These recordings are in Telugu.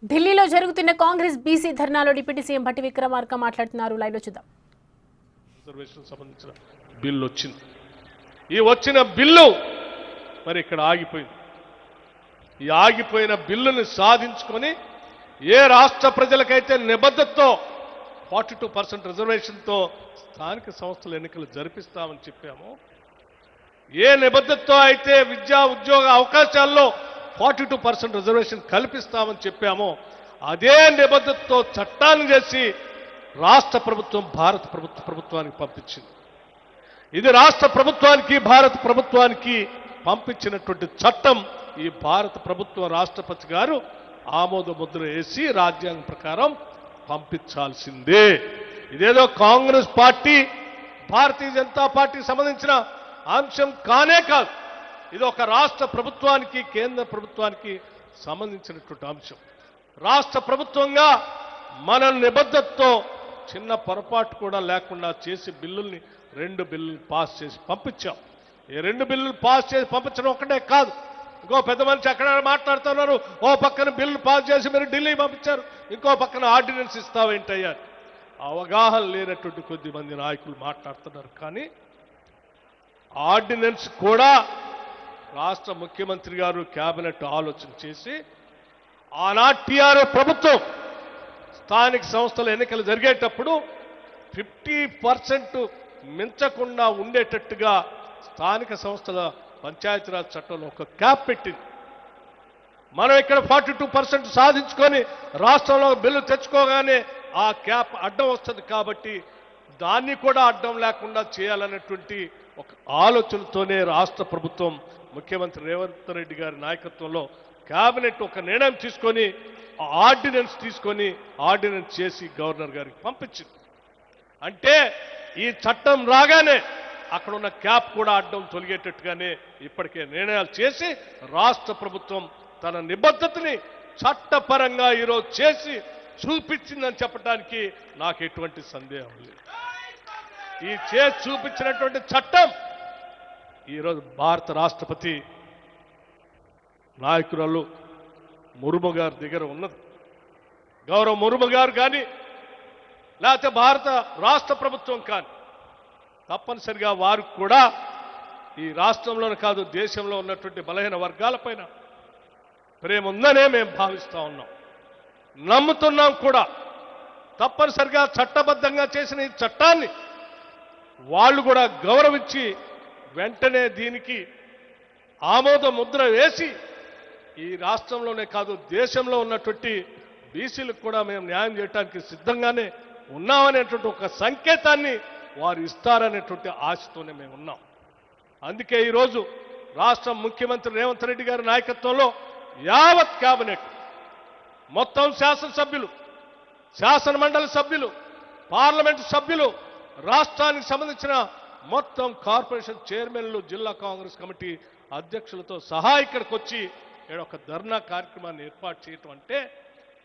ఢిల్లీలో జరుగుతున్న కాంగ్రెస్ బీసీ ధర్నాలో డిప్యూటీ సీఎం భట్టి విక్రమార్క మాట్లాడుతున్నారు. లైవ్ లో చూద్దాం. రిజర్వేషన్ సంబంధించిన బిల్లు వచ్చింది. ఈ వచ్చిన బిల్లు మరి ఇక్కడ ఆగిపోయింది. ఈ ఆగిపోయిన బిల్లుని సాధించుకొని ఏ రాష్ట్ర ప్రజలకైతే నిబద్ధతతో 42% రిజర్వేషన్తో స్థానిక సంస్థల ఎన్నికలు జరిపిస్తామని చెప్పామో, ఏ నిబద్ధతతో అయితే విద్యా ఉద్యోగ అవకాశాల్లో 42% రిజర్వేషన్ కల్పిస్తామని చెప్పామో, అదే నిబద్ధతతో చట్టాన్ని చేసి రాష్ట్ర ప్రభుత్వం భారత ప్రభుత్వానికి పంపించింది. ఇది రాష్ట్ర ప్రభుత్వానికి భారత ప్రభుత్వానికి పంపించినటువంటి చట్టం. ఈ భారత ప్రభుత్వ రాష్ట్రపతి గారు ఆమోద ముద్ర వేసి రాజ్యాంగం ప్రకారం పంపించాల్సిందే. ఇదేదో కాంగ్రెస్ పార్టీ భారతీయ జనతా పార్టీకి సంబంధించిన అంశం కానే కాదు. ఇది ఒక రాష్ట్ర ప్రభుత్వానికి కేంద్ర ప్రభుత్వానికి సంబంధించినటువంటి అంశం. రాష్ట్ర ప్రభుత్వంగా మన నిబద్ధతతో చిన్న పొరపాటు కూడా లేకుండా చేసి బిల్లుల్ని 2 బిల్లులు పాస్ చేసి పంపించాం. ఈ 2 బిల్లులు పాస్ చేసి పంపించడం ఒకటే కాదు, ఇంకో పెద్ద మనిషి అక్కడ మాట్లాడుతున్నారు. ఓ పక్కన బిల్లు పాస్ చేసి మీరు ఢిల్లీ పంపించారు, ఇంకో పక్కన ఆర్డినెన్స్ ఇస్తావేంటయ్యారు. అవగాహన లేనటువంటి కొద్ది మంది నాయకులు మాట్లాడుతున్నారు. కానీ ఆర్డినెన్స్ కూడా రాష్ట్ర ముఖ్యమంత్రి గారు కేబినెట్ ఆలోచన చేసి ఆనాటి టీఆర్ఎస్ ప్రభుత్వం స్థానిక సంస్థల ఎన్నికలు జరిగేటప్పుడు 50% మించకుండా ఉండేటట్టుగా స్థానిక సంస్థల పంచాయతీరాజ్ చట్టంలో ఒక క్యాప్ పెట్టింది. మనం ఇక్కడ 42% సాధించుకొని రాష్ట్రంలో బిల్లు తెచ్చుకోగానే ఆ క్యాప్ అడ్డం వస్తుంది. కాబట్టి దాన్ని కూడా అడ్డం లేకుండా చేయాలన్నటువంటి ఒక ఆలోచనతోనే రాష్ట్ర ప్రభుత్వం ముఖ్యమంత్రి రేవంత్ రెడ్డి గారి నాయకత్వంలో కేబినెట్ ఒక నిర్ణయం తీసుకొని ఆర్డినెన్స్ చేసి గవర్నర్ గారికి పంపించింది. అంటే ఈ చట్టం రాగానే అక్కడ ఉన్న క్యాప్ కూడా అడ్డం తొలగేటట్టుగానే ఇప్పటికే నిర్ణయాలు చేసి రాష్ట్ర ప్రభుత్వం తన నిబద్ధతని చట్టపరంగా ఈరోజు చేసి చూపించిందని చెప్పడానికి నాకు ఎటువంటి సందేహం లేదు. ఈ చేసి చూపించినటువంటి చట్టం ఈరోజు భారత రాష్ట్రపతి నాయకురాలు ముర్ము గారి దగ్గర ఉన్నది. గౌరవ ముర్ము గారు కానీ లేకపోతే భారత రాష్ట్ర ప్రభుత్వం కానీ తప్పనిసరిగా వారికి కూడా ఈ రాష్ట్రంలోనే కాదు దేశంలో ఉన్నటువంటి బలహీన వర్గాలపైన ప్రేమ ఉందనే మేము భావిస్తూ ఉన్నాం, నమ్ముతున్నాం కూడా. తప్పనిసరిగా చట్టబద్ధంగా చేసిన ఈ చట్టాన్ని వాళ్ళు కూడా గౌరవించి వెంటనే దీనికి ఆమోద ముద్ర వేసి ఈ రాష్ట్రంలోనే కాదు దేశంలో ఉన్నటువంటి బీసీలకు కూడా మేము న్యాయం చేయడానికి సిద్ధంగానే ఉన్నామనేటువంటి ఒక సంకేతాన్ని వారు ఇస్తారనేటువంటి ఆశతోనే మేము ఉన్నాం. అందుకే ఈరోజు రాష్ట్ర ముఖ్యమంత్రి రేవంత్ రెడ్డి గారి నాయకత్వంలో యావత్ కేబినెట్ మొత్తం శాసనసభ్యులు, శాసన మండలి సభ్యులు, పార్లమెంటు సభ్యులు, రాష్ట్రానికి సంబంధించిన మొత్తం కార్పొరేషన్ చైర్మన్లు, జిల్లా కాంగ్రెస్ కమిటీ అధ్యక్షులతో సహా ఇక్కడికి వచ్చి ఇక్కడ ఒక ధర్నా కార్యక్రమాన్ని ఏర్పాటు చేయటం అంటే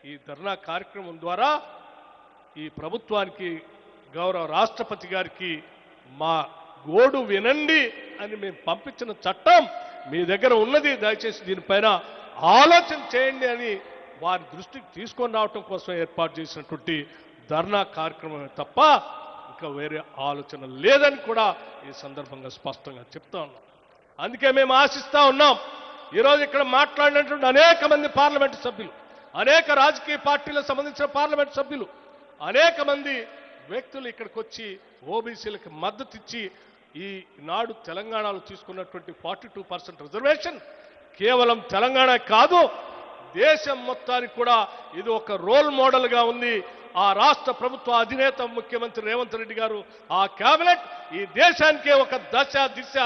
ఈ ధర్నా కార్యక్రమం ద్వారా ఈ ప్రభుత్వానికి గౌరవ రాష్ట్రపతి గారికి మా గోడు వినండి అని మేము పంపించిన చట్టం మీ దగ్గర ఉన్నది, దయచేసి దీనిపైన ఆలోచన చేయండి అని వారి దృష్టికి తీసుకొని రావటం కోసం ఏర్పాటు చేసినటువంటి ధర్నా కార్యక్రమమే తప్ప ఇంకా వేరే ఆలోచన లేదని కూడా ఈ సందర్భంగా స్పష్టంగా చెప్తా ఉన్నాం. అందుకే మేము ఆశిస్తా ఉన్నాం. ఈరోజు ఇక్కడ మాట్లాడినటువంటి అనేక మంది పార్లమెంటు సభ్యులు, అనేక రాజకీయ పార్టీలకు సంబంధించిన పార్లమెంటు సభ్యులు, అనేక మంది వ్యక్తులు ఇక్కడికి వచ్చి ఓబీసీలకు మద్దతు ఇచ్చి ఈనాడు తెలంగాణలో తీసుకున్నటువంటి 42% రిజర్వేషన్ కేవలం తెలంగాణ కాదు దేశం మొత్తానికి కూడా ఇది ఒక రోల్ మోడల్గా ఉంది. ఆ రాష్ట్ర ప్రభుత్వ అధినేత ముఖ్యమంత్రి రేవంత్ రెడ్డి గారు, ఆ కేబినెట్ ఈ దేశానికే ఒక దశ దిశ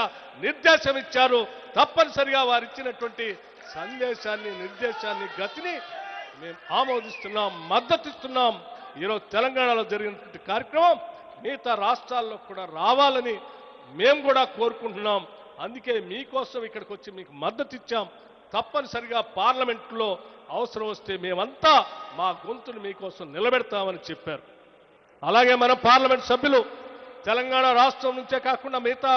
నిర్దేశం ఇచ్చారు. తప్పనిసరిగా వారు ఇచ్చినటువంటి సందేశాన్ని, నిర్దేశాన్ని, గతిని మేము ఆమోదిస్తున్నాం, మద్దతిస్తున్నాం. ఈరోజు తెలంగాణలో జరిగినటువంటి కార్యక్రమం మిగతా రాష్ట్రాల్లో కూడా రావాలని మేము కూడా కోరుకుంటున్నాం. అందుకే మీకోసం ఇక్కడికి వచ్చి మీకు మద్దతు ఇచ్చాం. తప్పనిసరిగా పార్లమెంట్లో అవసరం వస్తే మేమంతా మా గొంతును మీకోసం నిలబెడతామని చెప్పారు. అలాగే మన పార్లమెంట్ సభ్యులు తెలంగాణ రాష్ట్రం నుంచే కాకుండా మిగతా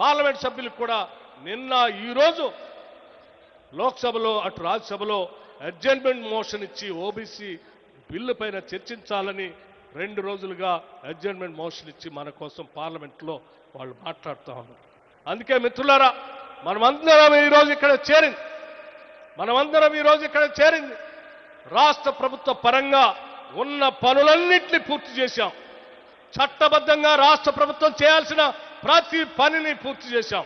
పార్లమెంట్ సభ్యులకు కూడా నిన్న ఈరోజు లోక్సభలో అటు రాజ్యసభలో అడ్జర్న్మెంట్ మోషన్ ఇచ్చి ఓబీసీ బిల్లు పైన చర్చించాలని 2 రోజులుగా అడ్జర్న్మెంట్ మోషన్ ఇచ్చి మన కోసం పార్లమెంట్లో వాళ్ళు మాట్లాడుతూ ఉన్నారు. అందుకే మిత్రులారా, మనమందరం ఈరోజు ఇక్కడ చేరింది రాష్ట్ర ప్రభుత్వ పరంగా ఉన్న పనులన్నింటినీ పూర్తి చేశాం. చట్టబద్ధంగా రాష్ట్ర ప్రభుత్వం చేయాల్సిన ప్రతి పనిని పూర్తి చేశాం.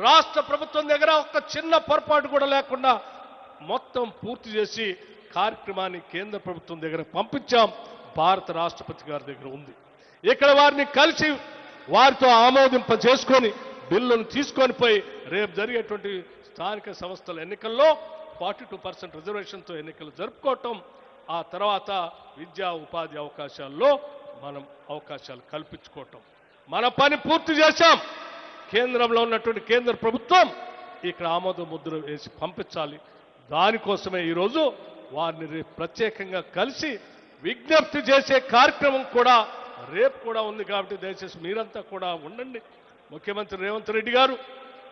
రాష్ట్ర ప్రభుత్వం దగ్గర ఒక చిన్న పొరపాటు కూడా లేకుండా మొత్తం పూర్తి చేసి కార్యక్రమాన్ని కేంద్ర ప్రభుత్వం దగ్గర పంపించాం. భారత రాష్ట్రపతి గారి దగ్గర ఉంది. ఇక్కడ వారిని కలిసి వారితో ఆమోదింప చేసుకొని బిల్లును తీసుకొని పోయి రేపు జరిగేటువంటి స్థానిక సంస్థల ఎన్నికల్లో 42% రిజర్వేషన్తో ఎన్నికలు జరుపుకోవటం, ఆ తర్వాత విద్యా ఉపాధి అవకాశాల్లో మనం అవకాశాలు కల్పించుకోవటం. మన పని పూర్తి చేశాం. కేంద్రంలో ఉన్నటువంటి కేంద్ర ప్రభుత్వం ఇక్కడ ఆమోద ముద్ర వేసి పంపించాలి. దానికోసమే ఈరోజు వారిని రేపు ప్రత్యేకంగా కలిసి విజ్ఞప్తి చేసే కార్యక్రమం కూడా రేపు కూడా ఉంది. కాబట్టి దయచేసి మీరంతా కూడా ఉండండి. ముఖ్యమంత్రి రేవంత్ రెడ్డి గారు,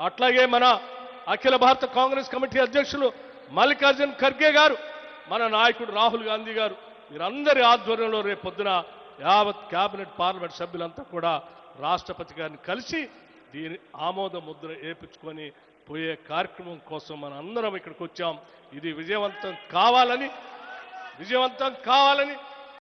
అట్లాగే మన అఖిల భారత కాంగ్రెస్ కమిటీ అధ్యక్షులు మల్లికార్జున్ ఖర్గే గారు, మన నాయకుడు రాహుల్ గాంధీ గారు, వీరందరి ఆధ్వర్యంలో రేపు పొద్దున యావత్ కేబినెట్ పార్లమెంట్ సభ్యులంతా కూడా రాష్ట్రపతి గారిని కలిసి దీని ఆమోద ముద్ర వేయించుకొని పోయే కార్యక్రమం కోసం మన అందరం ఇక్కడికి వచ్చాం. ఇది విజయవంతం కావాలని